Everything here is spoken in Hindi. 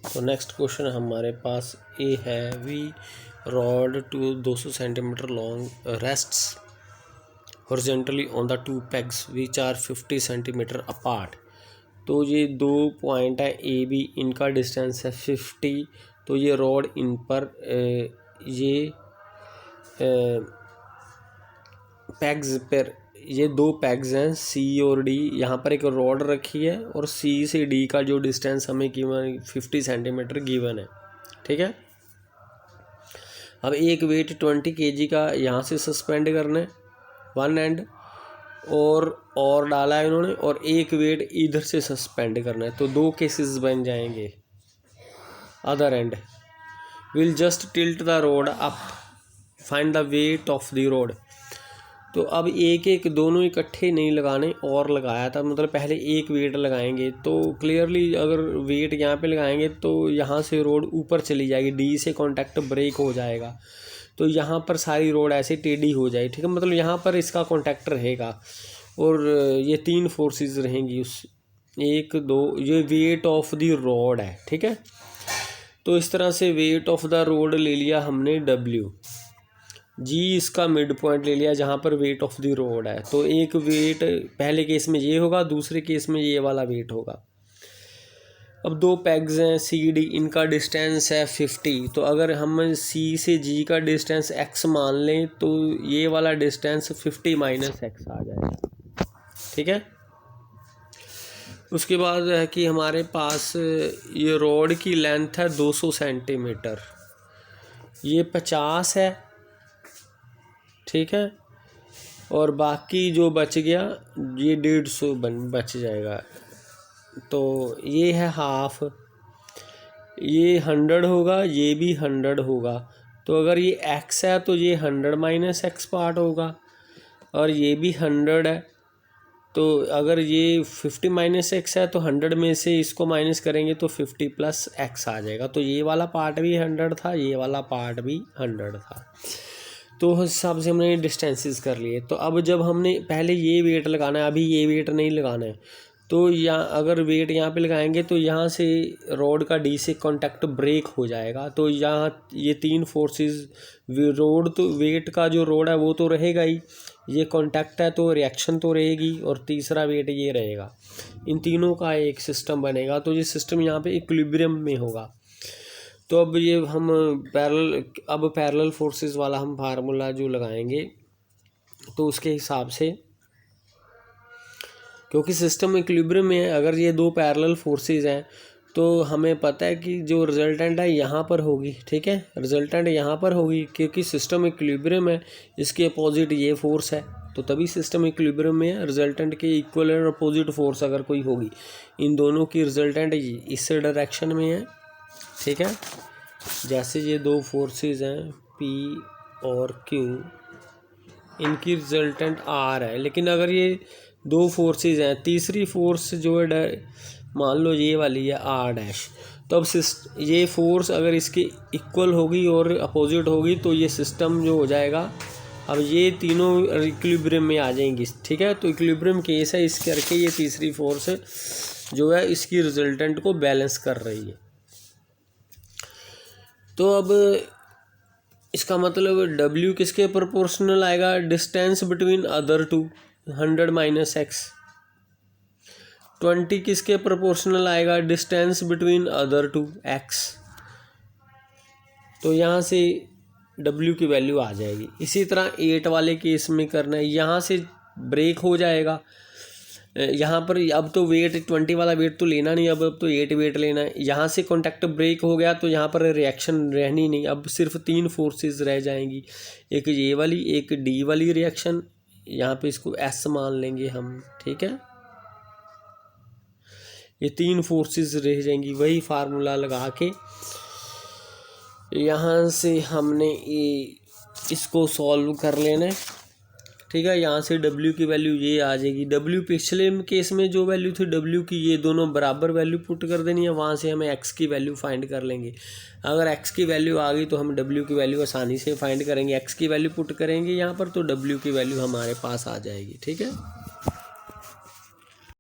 तो नेक्स्ट क्वेश्चन हमारे पास ए है, we rod to 200 centimetre long rests horizontally on the two pegs which are 50 centimetre apart. तो ये दो पॉइंट है ए बी, इनका डिस्टेंस है 50। तो ये रॉड इन पर ये पैग्स पर, ये दो पैग्स हैं सी और डी। यहाँ पर एक रॉड रखी है और सी से डी का जो डिस्टेंस हमें गिवन 50 सेंटीमीटर गिवन है, ठीक है। अब एक वेट 20 kg का यहाँ से सस्पेंड करना है वन एंड, और डाला है इन्होंने, और एक वेट इधर से सस्पेंड करना है। तो दो केसेस बन जाएंगे। Other and will just tilt the road up, find the weight of the road. तो अब एक एक दोनों इकट्ठे नहीं लगाने, और लगाया था, मतलब पहले एक वेट लगाएंगे। तो क्लियरली अगर वेट यहाँ पे लगाएंगे तो यहाँ से रोड ऊपर चली जाएगी, डी से कांटेक्ट ब्रेक हो जाएगा। तो यहाँ पर सारी रोड ऐसे टेढ़ी हो जाएगी, ठीक है। मतलब यहाँ पर इसका कांटेक्ट रहेगा और ये तीन फोर्सेस रहेंगी उस एक दो, ये वेट ऑफ द रोड है, ठीक है। तो इस तरह से वेट ऑफ द रोड ले लिया हमने W, जी इसका मिड पॉइंट ले लिया जहाँ पर वेट ऑफ द रोड है। तो एक वेट पहले केस में ये होगा, दूसरे केस में ये वाला वेट होगा। अब दो पैग्स हैं सी डी, इनका डिस्टेंस है 50। तो अगर हम सी से जी का डिस्टेंस x मान लें तो ये वाला डिस्टेंस 50 माइनस x आ जाएगा, ठीक है। उसके बाद है कि हमारे पास ये रोड की लेंथ है 200 सेंटीमीटर, ये 50 है, ठीक है। और बाकी जो बच गया ये 150 बच जाएगा। तो ये है हाफ, ये 100 होगा, ये भी 100 होगा। तो अगर ये x है तो ये 100 माइनस x पार्ट होगा, और ये भी 100 है। तो अगर ये 50 माइनस x है तो 100 में से इसको माइनस करेंगे तो 50 प्लस x आ जाएगा। तो ये वाला पार्ट भी 100 था, ये वाला पार्ट भी 100 था। तो उस हिसाब से हमने डिस्टेंसेस कर लिए। तो अब जब हमने पहले ये वेट लगाना है, अभी ये वेट नहीं लगाना है, तो यहाँ अगर वेट यहाँ पे लगाएंगे तो यहाँ से रोड का डी से कांटेक्ट ब्रेक हो जाएगा। तो यहाँ ये तीन फोर्सेस, रोड तो वेट का जो रोड है वो तो रहेगा ही, ये कांटेक्ट है तो रिएक्शन तो रहेगी, और तीसरा वेट ये रहेगा। इन तीनों का एक सिस्टम बनेगा। तो ये सिस्टम यहाँ पे इक्विलिब्रियम में होगा। तो अब ये हम पैरेलल फोर्सेस वाला हम फार्मूला जो लगाएंगे तो उसके हिसाब से, क्योंकि सिस्टम इक्विलिब्रियम में है, अगर ये दो पैरेलल फोर्सेस हैं तो हमें पता है कि जो रिजल्टेंट है यहाँ पर होगी, ठीक है। रिजल्टेंट यहाँ पर होगी क्योंकि सिस्टम इक्विलिब्रियम है, इसके अपोजिट ये फोर्स है, तो तभी सिस्टम इक्विलिब्रियम में है। रिजल्टेंट के इक्वल और अपोजिट फोर्स अगर कोई होगी, इन दोनों की रिजल्टेंट इस डायरेक्शन में है, ठीक है। जैसे ये दो फोर्सेस हैं P और Q, इनकी रिजल्टेंट R है। लेकिन अगर ये दो फोर्सेस हैं, तीसरी फोर्स जो है मान लो ये वाली है R डैश, तो अब ये फोर्स अगर इसकी इक्वल होगी और अपोजिट होगी तो ये सिस्टम जो हो जाएगा, अब ये तीनों इक्विलिब्रियम में आ जाएंगी, ठीक है। तो इक्विलिब्रियम केस है, इस करके ये तीसरी फोर्स जो है इसकी रिजल्टेंट को बैलेंस कर रही है। तो अब इसका मतलब W किसके प्रोपोर्शनल आएगा, distance between other two 100 minus x। 20 किसके प्रोपोर्शनल आएगा, distance between other two x। तो यहाँ से W की वैल्यू आ जाएगी। इसी तरह 8 वाले केस में करना है, यहाँ से ब्रेक हो जाएगा। यहाँ पर अब तो वेट 20 वाला वेट तो लेना नहीं, अब तो 8 वेट लेना है। यहाँ से कांटेक्ट ब्रेक हो गया तो यहाँ पर रिएक्शन रहनी नहीं, अब सिर्फ तीन फोर्सेस रह जाएंगी, एक ये वाली, एक डी वाली रिएक्शन। यहाँ पे इसको S मान लेंगे हम, ठीक है। ये तीन फोर्सेस रह जाएंगी। वही फार्मूला लगा के यहाँ से हमने इसको सॉल्व कर लेना है, ठीक है। यहाँ से W की वैल्यू ये आ जाएगी। W पिछले केस में जो वैल्यू थी W की, ये दोनों बराबर वैल्यू पुट कर देनी है, वहाँ से हमें X की वैल्यू फाइंड कर लेंगे। अगर X की वैल्यू आ गई तो हम W की वैल्यू आसानी से फाइंड करेंगे। X की वैल्यू पुट करेंगे यहाँ पर तो W की वैल्यू हमारे पास आ जाएगी, ठीक है।